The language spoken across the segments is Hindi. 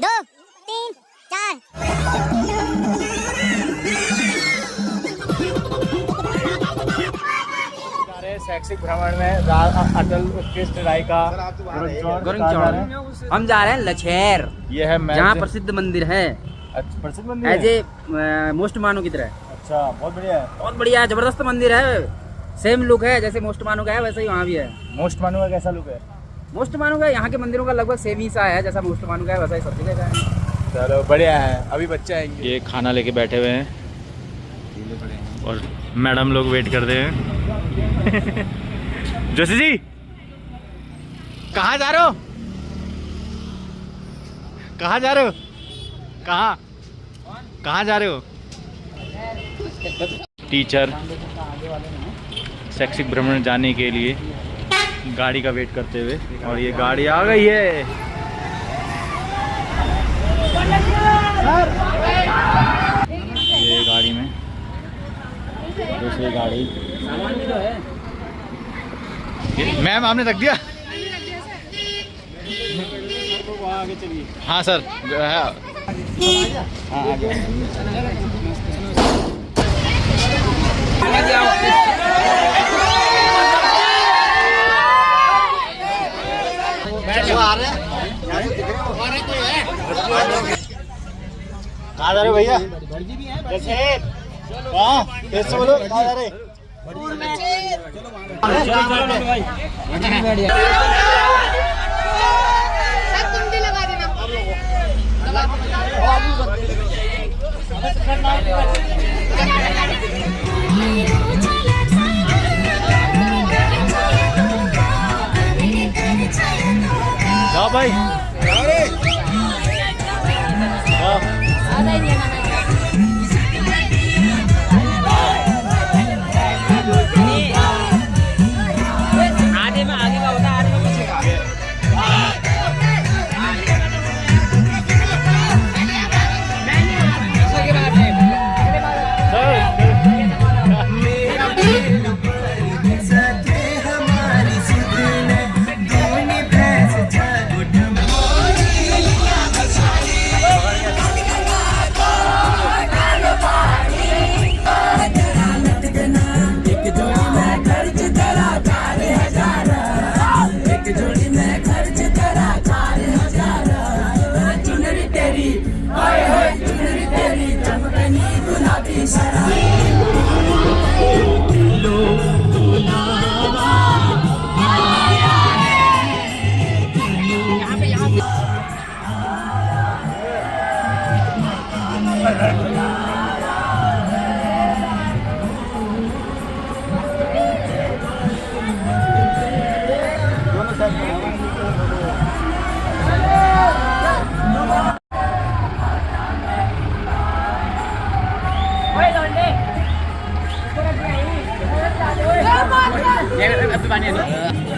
2 3 4। शैक्षिक भ्रमण में अटल उत्कृष्ट राय का हम जा रहे हैं लछेर। ये है जहाँ प्रसिद्ध मंदिर है, प्रसिद्ध मंदिर एज ए मोस्ट मानो की तरह। अच्छा, बहुत बढ़िया है। बहुत बढ़िया जबरदस्त मंदिर है। सेम लुक है जैसे मोस्ट मानो का है, वैसे ही वहाँ भी है। मोस्ट मानो का कैसा लुक है? मोस्ट मानो का यहाँ के मंदिरों का लगभग सेम ही सा है, जैसा मोस्ट मानो का है वैसा ही सब जगह का है। चलो बढ़िया है। अभी बच्चे आएंगे। ये खाना लेके बैठे हुए हैं और मैडम लोग वेट करते हैं। जोशी जी कहाँ जा रहे हो? कहाँ जा रहे हो? कहाँ जा रहे हो? टीचर शैक्षिक भ्रमण जाने के लिए गाड़ी का वेट करते हुए, और ये गाड़ी आ गई है। ये गाड़ी में दूसरी गाड़ी। मैम आपने रख दिया? आगे चलिए। हाँ सर, जो है हाँ आगे। कहाँ जा रहे हो भैया? हाँ, कैसे बोलो? कहाँ जा रहे? जाओ भाई, आधे में आगे का होता है, आधे में पीछे का।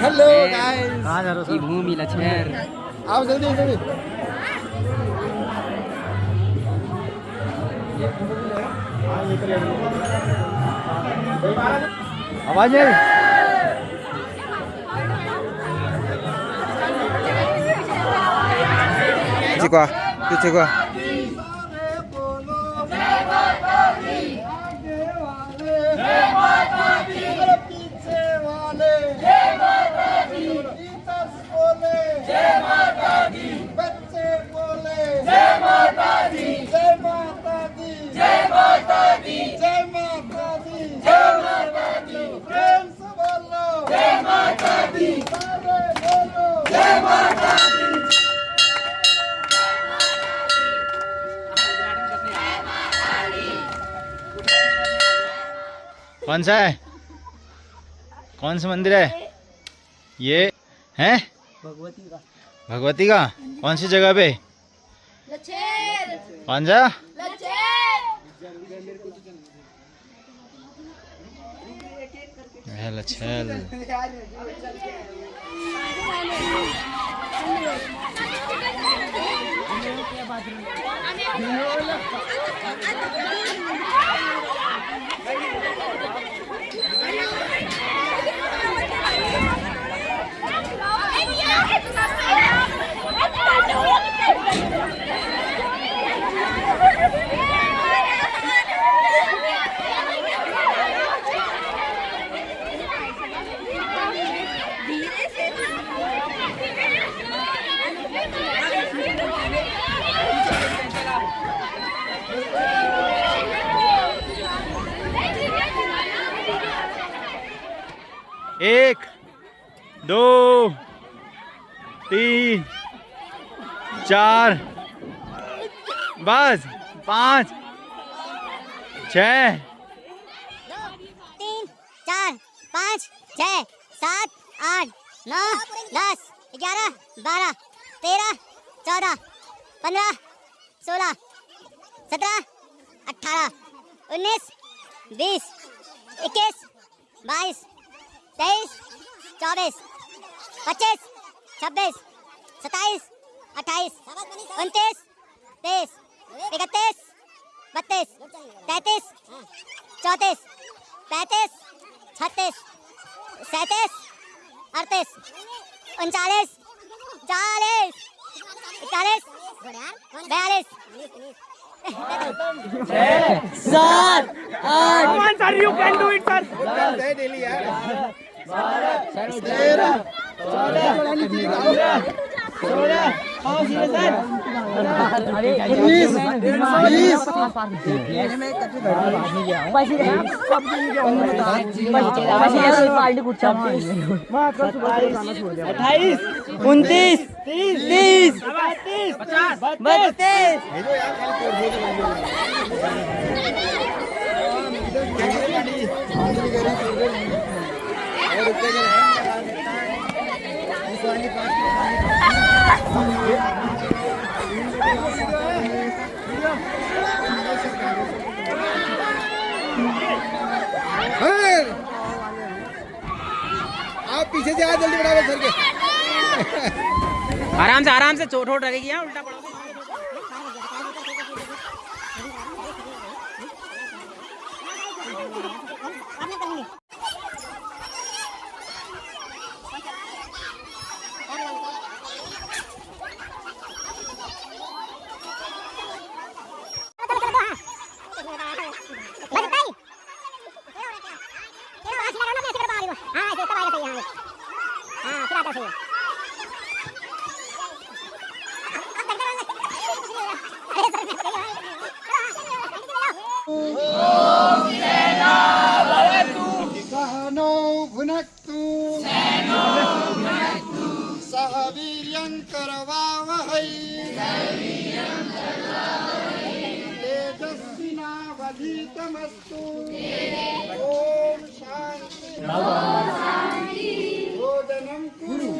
हेलो गाइस, कहाँ जा रहे हो? भूमि लछेर। आओ जल्दी जल्दी। आवाज नहीं। पीछे को कौन सा है? कौन सा मंदिर है ये? है भगवती का। कौन सी जगह पे? कौन सा? लछेल। 1 2 3 4 बस 5 6 3 4 5 6 7 8 9 10 11 12 13 14 15 16 17 18 19 20 21 22 23 24 25 26 27 28 29 30 31 32 33 34 35 36 37 38 39 40 41 42 आप पीछे से आ जल्दी बराबर सर के। आराम से चोट वोट लगेगी यहाँ, उल्टा पड़ोगे। सहनो भुनक्तु सह वीर्यं करवावहै तेजस्विनावधीतमस्तु। ओम शांति। भोजनं कुरु।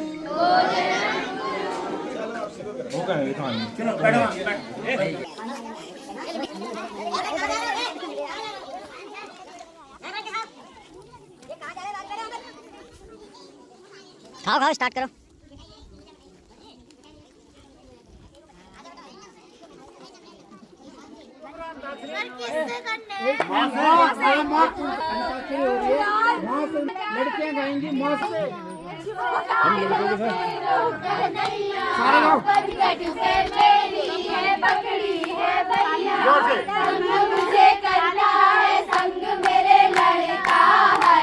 खाओ खाओ स्टार्ट करो। लड़कियां गाएंगी मौत से। मुझे करना है संग मेरे लड़का है,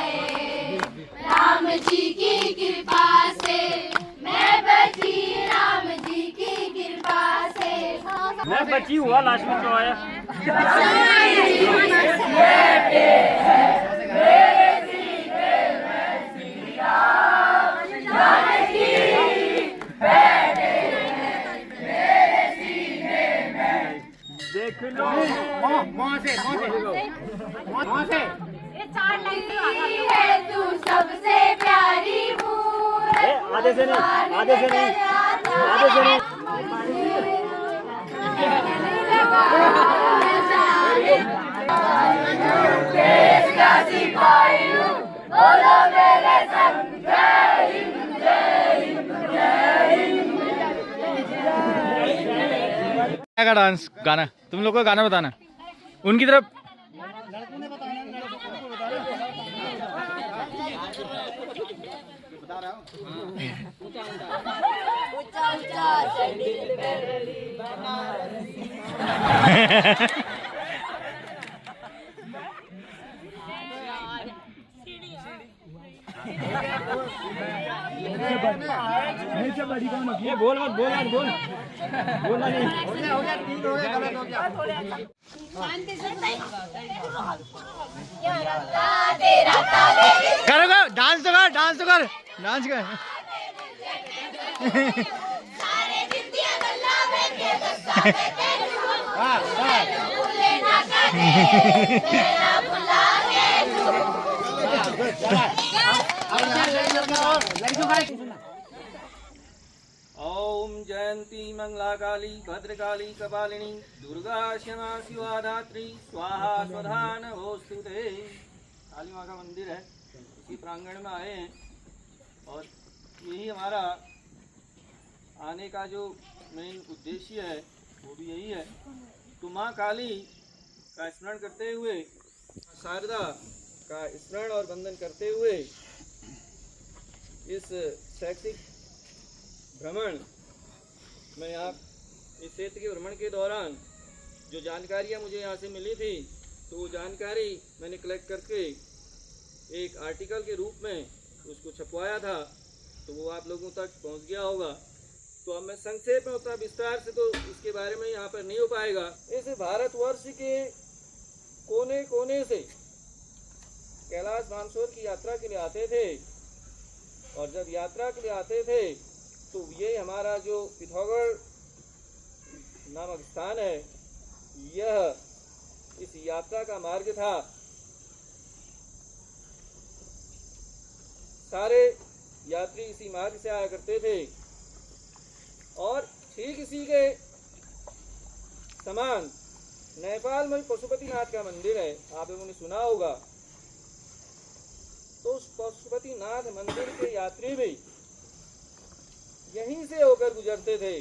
राम जी की कृपा से मैं बची, राम जी की कृपा से मैं बची हुआ लास्ट में जो आया देख लो है तू सबसे प्यारी आधे से नहीं आधे से नहीं आधे से नहीं देश का सिपाही हूँ, बोलो मेरे संग जय हिंद जय हिंद जय हिंद। का डांस गाना तुम लोग को गाना बताना उनकी तरफ। बोल मत बोल बोलना नहीं। हो गया ठीक हो गया, गलत हो गया। करो करो, डांस तो कर, डांस तो कर, डांस कर। ओम जयंती मंगला काली भद्रकाली कपालिनी दुर्गा क्षमा शिवा धात्री स्वाहा स्वधा नमोस्तुते। काली माँ का मंदिर है, इसी प्रांगण में आए हैं और यही हमारा आने का जो मेन उद्देश्य है वो भी यही है। तो माँ काली का स्मरण करते हुए, शारदा का स्मरण और वंदन करते हुए इस शैक्षिक भ्रमण में आप इस क्षेत्र के भ्रमण के दौरान जो जानकारियाँ मुझे यहाँ से मिली थी, तो वो जानकारी मैंने कलेक्ट करके एक आर्टिकल के रूप में उसको छपवाया था, तो वो आप लोगों तक पहुँच गया होगा। तो अब मैं संक्षेप में उतना विस्तार से तो इसके बारे में यहाँ पर नहीं हो पाएगा। इस भारतवर्ष के कोने कोने से कैलाश मानसरोवर की यात्रा के लिए आते थे, और जब यात्रा के लिए आते थे तो ये हमारा जो पिथौरागढ़ नामक स्थान है, यह इस यात्रा का मार्ग था। सारे यात्री इसी मार्ग से आया करते थे, और ठीक इसी के समान नेपाल में पशुपतिनाथ का मंदिर है, आप लोगों ने सुना होगा। तो उस पशुपतिनाथ मंदिर के यात्री भी यहीं से होकर गुजरते थे।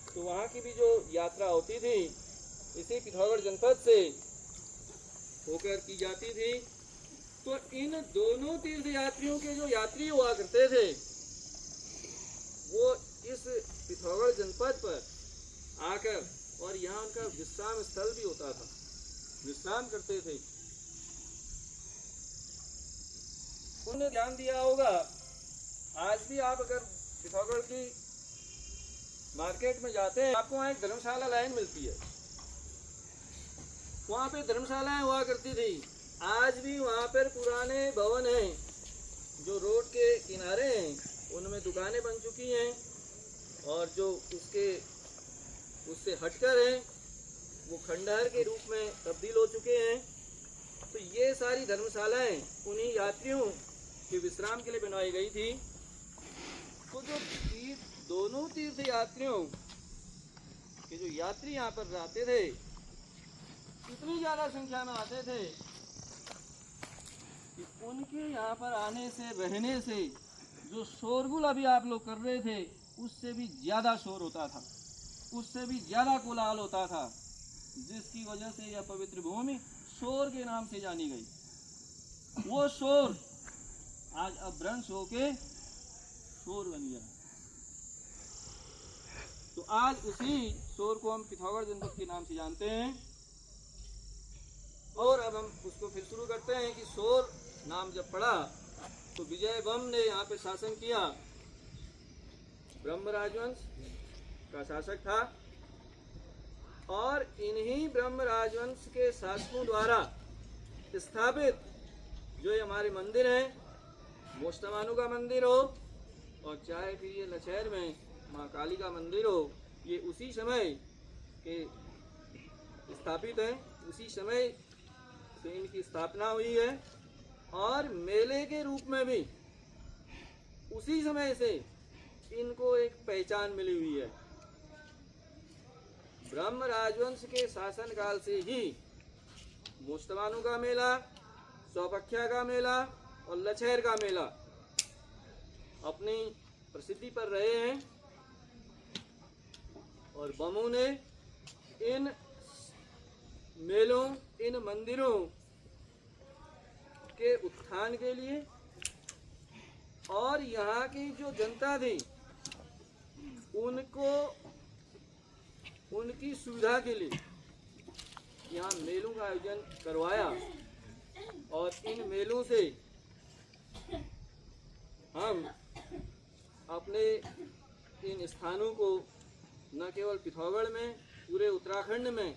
तो वहाँ की भी जो यात्रा होती थी इसी पिथौरागढ़ जनपद से होकर की जाती थी। तो इन दोनों तीर्थ यात्रियों के जो यात्री हुआ करते थे वो इस पिथौरागढ़ जनपद पर आकर, और यहाँ उनका विश्राम स्थल भी होता था, विश्राम करते थे। उन्होंने ध्यान दिया होगा, आज भी आप अगर पिथौरागढ़ की मार्केट में जाते हैं, आपको वहाँ एक धर्मशाला लाइन मिलती है। वहाँ पे धर्मशालाएं हुआ करती थी। आज भी वहाँ पर पुराने भवन हैं जो रोड के किनारे हैं, उनमें दुकानें बन चुकी हैं, और जो उससे हटकर हैं वो खंडहर के रूप में तब्दील हो चुके हैं। तो ये सारी धर्मशालाएं उन्हीं यात्रियों के विश्राम के लिए बनवाई गई थी। तो जो दोनों तीर्थ यात्रियों के जो यात्री यहाँ पर रहते थे, इतनी ज़्यादा संख्या में आते थे कि उनके यहाँ पर आने से, रहने से जो शोरगुल अभी आप लोग कर रहे थे उससे भी ज़्यादा शोर होता था, उससे भी ज़्यादा कोलाहल होता था, जिसकी वजह से यह पवित्र भूमि शोर के नाम से जानी गई। वो शोर आज अपभ्रंश होके शोर बन गया। तो आज उसी शोर को हम पिथौरागढ़ जनपद के नाम से जानते हैं। और अब हम उसको फिर शुरू करते हैं कि शोर नाम जब पड़ा तो विजयबम ने यहाँ पे शासन किया। ब्रह्म राजवंश का शासक था, और इन्हीं ब्रह्म राजवंश के शासकों द्वारा स्थापित जो ये हमारे मंदिर हैं, मोष्टमानु का मंदिर हो और चाहे फिर ये लचैर में माँ काली का मंदिर हो, ये उसी समय के स्थापित हैं, उसी समय से इनकी स्थापना हुई है। और मेले के रूप में भी उसी समय से इनको एक पहचान मिली हुई है। ब्रह्म राजवंश के शासन काल से ही मोष्टमानु का मेला, सौपख्या का मेला और लचैर का मेला अपनी प्रसिद्धि पर रहे हैं। और बमू ने इन मेलों, इन मंदिरों के उत्थान के लिए और यहाँ की जो जनता थी उनको, उनकी सुविधा के लिए यहाँ मेलों का आयोजन करवाया। और इन मेलों से हम अपने इन स्थानों को न केवल पिथौरागढ़ में पूरे उत्तराखंड में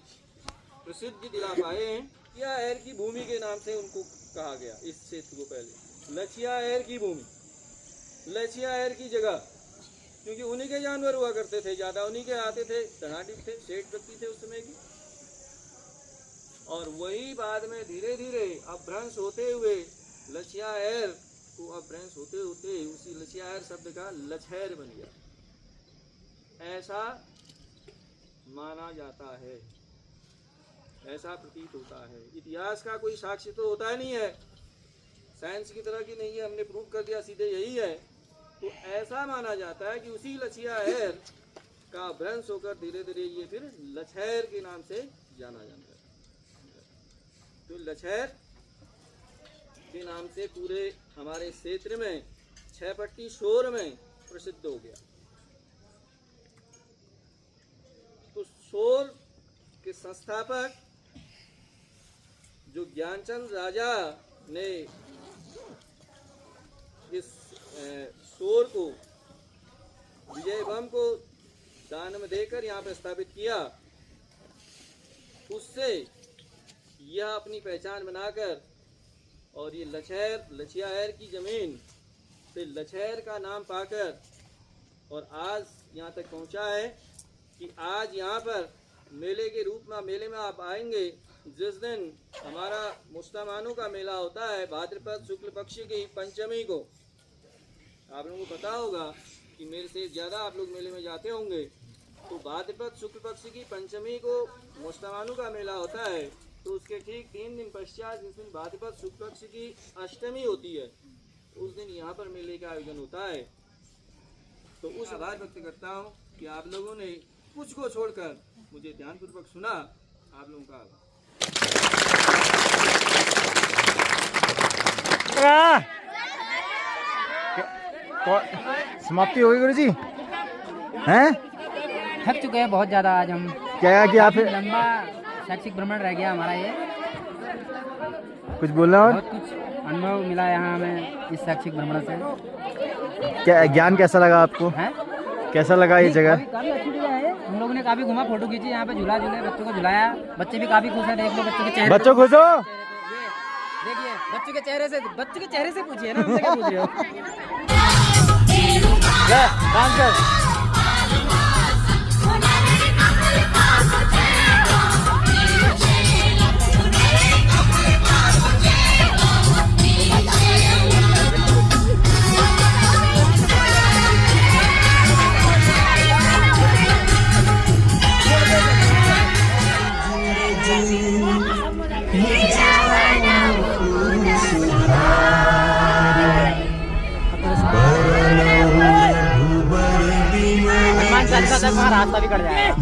प्रसिद्धि दिला पाए हैं। लछियाएर की भूमि के नाम से उनको कहा गया, इस क्षेत्र को पहले लछियाएर की भूमि, लछियाएर की जगह, क्योंकि उन्हीं के जानवर हुआ करते थे, ज़्यादा उन्हीं के आते थे, धनाढ्य थे, सेठ व्यक्ति थे उस समय की। और वही बाद में धीरे धीरे अपभ्रंश होते हुए लछियाएर को अपभ्रंश होते होते उसी लछियाएर शब्द का लछैर बन गया, ऐसा माना जाता है, ऐसा प्रतीत होता है। इतिहास का कोई साक्ष्य तो होता ही नहीं है, साइंस की तरह की नहीं है, हमने प्रूव कर दिया सीधे यही है। तो ऐसा माना जाता है कि उसी लछियाएर का भ्रंश होकर धीरे धीरे ये फिर लछैर के नाम से जाना जाता है। तो लछैर के नाम से पूरे हमारे क्षेत्र में छहपट्टी शोर में प्रसिद्ध हो गया। तो शोर के संस्थापक जो ज्ञानचंद राजा ने इस शोर को विजयबम को दान में देकर यहाँ पर स्थापित किया, उससे यह अपनी पहचान बनाकर और ये लछियाएर की जमीन से लछैर का नाम पाकर और आज यहाँ तक पहुँचा है कि आज यहाँ पर मेले के रूप में, मेले में आप आएंगे जिस दिन हमारा मुस्लमानों का मेला होता है भाद्रपद शुक्ल पक्ष की पंचमी को, आप लोगों को पता होगा कि मेरे से ज़्यादा आप लोग मेले में जाते होंगे। तो भाद्रपद शुक्ल पक्ष की पंचमी को मुस्लमानों का मेला होता है, तो उसके ठीक 3 दिन पश्चात जिस दिन भाद्रपद शुक्ल पक्ष की अष्टमी होती है, उस दिन यहाँ पर मेले का आयोजन होता है। तो उस आभार व्यक्त करता हूँ कि आप लोगों ने कुछ को छोड़कर मुझे ध्यानपूर्वक सुना, आप लोगों का आभार। समाप्ति होगी गुरु जी? हैं? थक चुके हैं बहुत ज़्यादा आज हम। क्या कि आप लंबा शैक्षिक भ्रमण रह गया हमारा, ये कुछ बोलना और बहुत कुछ अनुभव मिला यहाँ हमें इस शैक्षिक भ्रमण से। क्या ज्ञान कैसा लगा आपको? है कैसा लगा ये जगह? काफी अच्छी जगह है, हम लोगों ने काफी घुमा, फोटो खींची, यहाँ पे झूला झूले, बच्चों को झुलाया, बच्चे भी काफी खुश है। देख लो बच्चों के चेहरे, बच्चों खुश हो? देखिए बच्चों के चेहरे से पूछिए ना, हमसे क्या पूछ रहे हो? डांस कर। रास्ता भी कट जाएगा।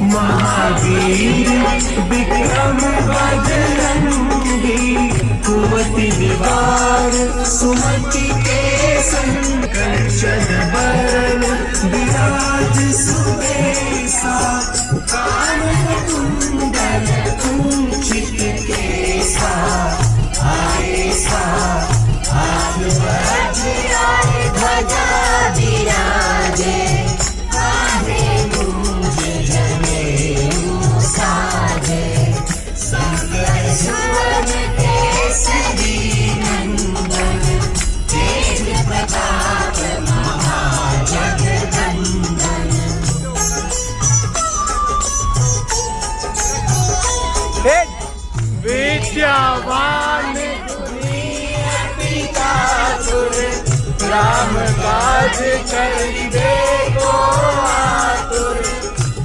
महावीर विक्रम बजरंगी कुमति निवार सुमति के संकर्षण बरन विराज सुबेसा कानन कुंडल कुंचित केसा आएसा हाथ वज्र ध्वजा विराजे कांधे मुंज जनेऊ साजे शंकर सुवन केसरी नंदन तेज प्रताप महाजगवंदन। विद्यावान पिता सुर राम काज करिबे को आतुर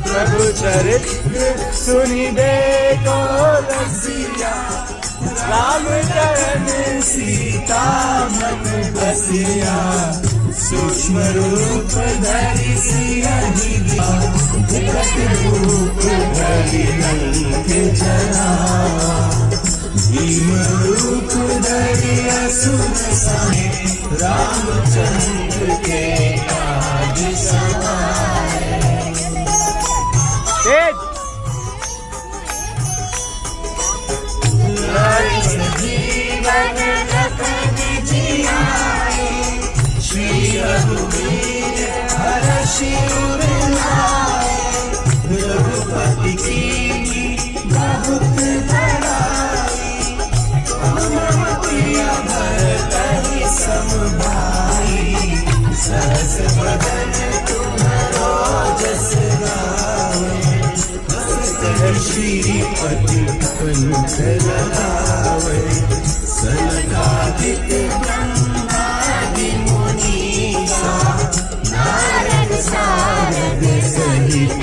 प्रभु चरित्र सुनिबे को रसिया राम चरण सीता मन बसिया सूक्ष्म रूप धरि सियहि विकट रूप धरि लंक जरावा भीम रूप धरि असुर सहाय रामचंद्र के काज सवारे। जीवन लखन जियाए श्री रघुवीर हरषि उर लाए रघुपति की बहुत बड़ाई प्रिय भरतहि सम भाई सहस बदन तुम्हरो जस गावे श्रीपति पंथ लगावे सनकादिक ब्रह्मादि मुनीसा नारद सारद सहित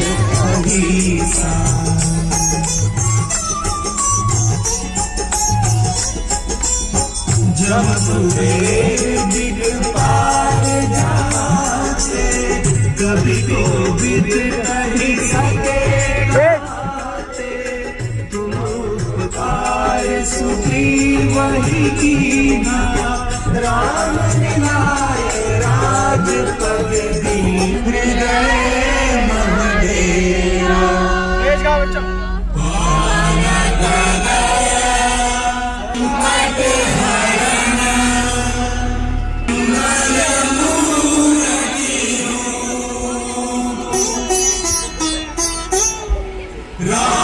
अहिसा। जम कुबेर दिगपाल जाते कभी कोविद कहि सके तुम उपकार सुग्रीवहि कीन्हा राम मिलाए राजपद दीन हृदय मह डेरा। राम